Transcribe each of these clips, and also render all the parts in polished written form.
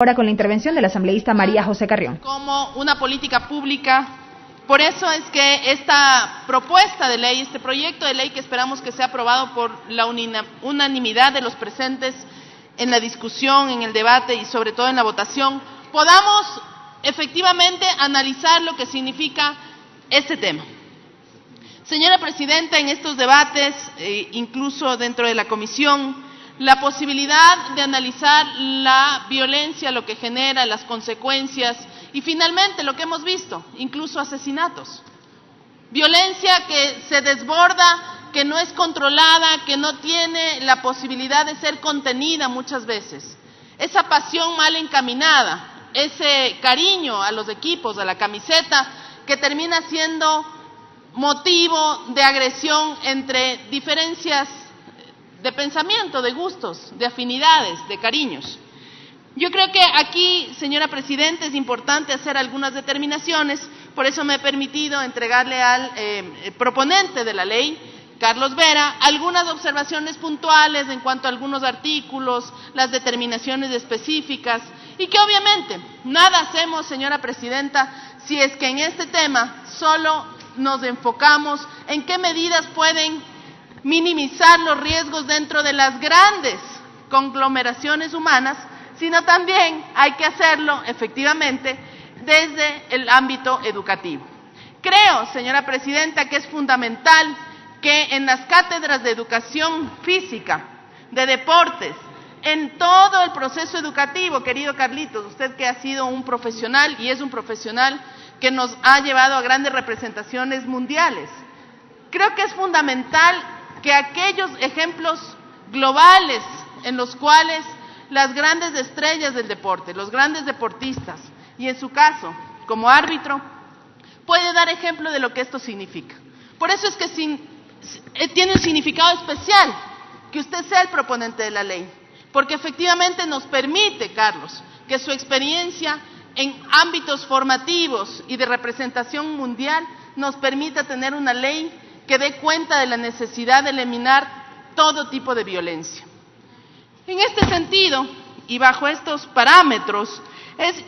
Ahora con la intervención del asambleísta María José Carrión. Como una política pública, por eso es que esta propuesta de ley, este proyecto de ley que esperamos que sea aprobado por la unanimidad de los presentes en la discusión, en el debate y sobre todo en la votación, podamos efectivamente analizar lo que significa este tema. Señora Presidenta, en estos debates, incluso dentro de la comisión, la posibilidad de analizar la violencia, lo que genera, las consecuencias y finalmente lo que hemos visto, incluso asesinatos. Violencia que se desborda, que no es controlada, que no tiene la posibilidad de ser contenida muchas veces. Esa pasión mal encaminada, ese cariño a los equipos, a la camiseta, que termina siendo motivo de agresión entre diferencias de pensamiento, de gustos, de afinidades, de cariños. Yo creo que aquí, señora Presidenta, es importante hacer algunas determinaciones, por eso me he permitido entregarle al proponente de la ley, Carlos Vera, algunas observaciones puntuales en cuanto a algunos artículos, las determinaciones específicas, y que obviamente nada hacemos, señora Presidenta, si es que en este tema solo nos enfocamos en qué medidas pueden minimizar los riesgos dentro de las grandes conglomeraciones humanas, sino también hay que hacerlo efectivamente desde el ámbito educativo. Creo, señora Presidenta, que es fundamental que en las cátedras de educación física, de deportes, en todo el proceso educativo, querido Carlitos, usted que ha sido un profesional y es un profesional que nos ha llevado a grandes representaciones mundiales, creo que es fundamental que aquellos ejemplos globales en los cuales las grandes estrellas del deporte, los grandes deportistas, y en su caso, como árbitro, puede dar ejemplo de lo que esto significa. Por eso es que tiene un significado especial que usted sea el proponente de la ley, porque efectivamente nos permite, Carlos, que su experiencia en ámbitos formativos y de representación mundial nos permita tener una ley que dé cuenta de la necesidad de eliminar todo tipo de violencia. En este sentido, y bajo estos parámetros, es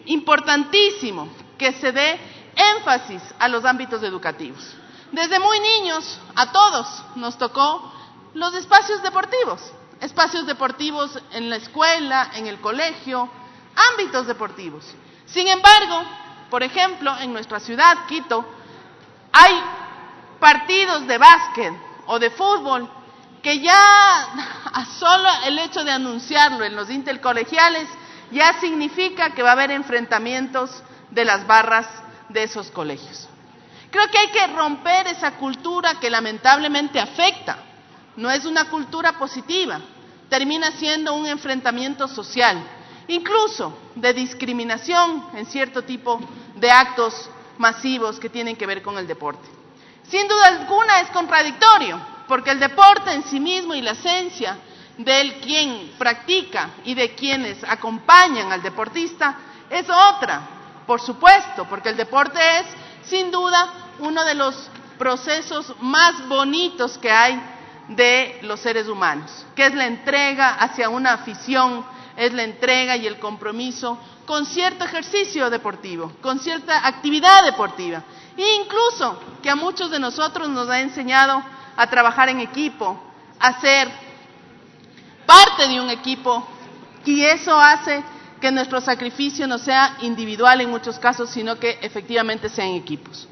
importantísimo que se dé énfasis a los ámbitos educativos. Desde muy niños, a todos nos tocó los espacios deportivos en la escuela, en el colegio, ámbitos deportivos. Sin embargo, por ejemplo, en nuestra ciudad, Quito, hay partidos de básquet o de fútbol que ya a solo el hecho de anunciarlo en los intercolegiales ya significa que va a haber enfrentamientos de las barras de esos colegios. Creo que hay que romper esa cultura que lamentablemente afecta, no es una cultura positiva, termina siendo un enfrentamiento social, incluso de discriminación en cierto tipo de actos masivos que tienen que ver con el deporte. Sin duda alguna es contradictorio, porque el deporte en sí mismo y la esencia del quien practica y de quienes acompañan al deportista es otra, por supuesto, porque el deporte es, sin duda, uno de los procesos más bonitos que hay de los seres humanos, que es la entrega hacia una afición, es la entrega y el compromiso con cierto ejercicio deportivo, con cierta actividad deportiva. E incluso que a muchos de nosotros nos ha enseñado a trabajar en equipo, a ser parte de un equipo, y eso hace que nuestro sacrificio no sea individual en muchos casos, sino que efectivamente sean equipos.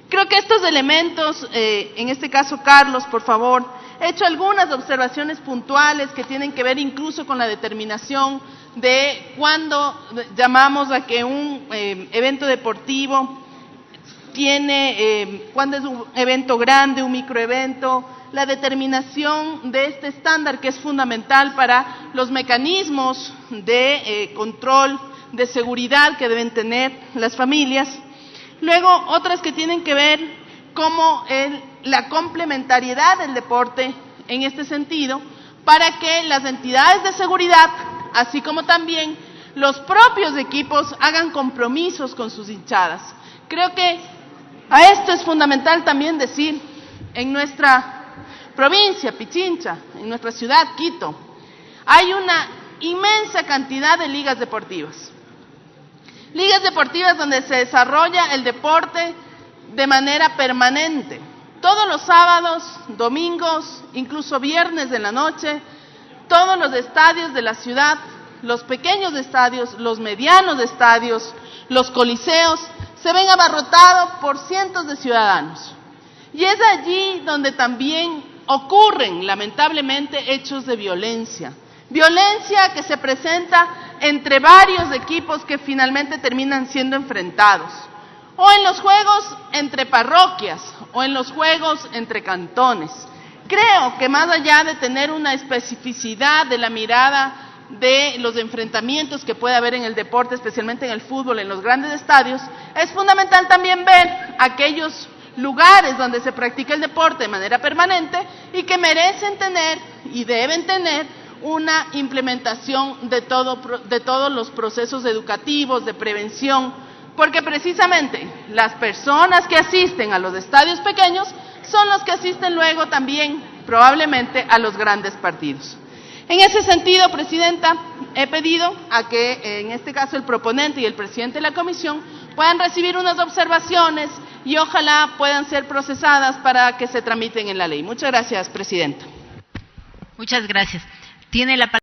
Creo que estos elementos, en este caso Carlos, por favor, he hecho algunas observaciones puntuales que tienen que ver incluso con la determinación de cuándo llamamos a que un evento deportivo cuándo es un evento grande, un microevento, la determinación de este estándar que es fundamental para los mecanismos de control, de seguridad que deben tener las familias. Luego, otras que tienen que ver como la complementariedad del deporte en este sentido, para que las entidades de seguridad, así como también los propios equipos, hagan compromisos con sus hinchadas. Creo que a esto es fundamental también decir, en nuestra provincia, Pichincha, en nuestra ciudad, Quito, hay una inmensa cantidad de ligas deportivas. Ligas deportivas donde se desarrolla el deporte de manera permanente. Todos los sábados, domingos, incluso viernes de la noche, todos los estadios de la ciudad, los pequeños estadios, los medianos estadios, los coliseos, se ven abarrotados por cientos de ciudadanos. Y es allí donde también ocurren, lamentablemente, hechos de violencia. Violencia que se presenta entre varios equipos que finalmente terminan siendo enfrentados. O en los juegos entre parroquias, o en los juegos entre cantones. Creo que más allá de tener una especificidad de la mirada de los enfrentamientos que puede haber en el deporte, especialmente en el fútbol, en los grandes estadios, es fundamental también ver aquellos lugares donde se practica el deporte de manera permanente y que merecen tener y deben tener una implementación de todos los procesos educativos, de prevención, porque precisamente las personas que asisten a los estadios pequeños son los que asisten luego también probablemente a los grandes partidos. En ese sentido, Presidenta, he pedido a que en este caso el proponente y el presidente de la comisión puedan recibir unas observaciones y ojalá puedan ser procesadas para que se tramiten en la ley. Muchas gracias, Presidenta. Muchas gracias. Tiene la palabra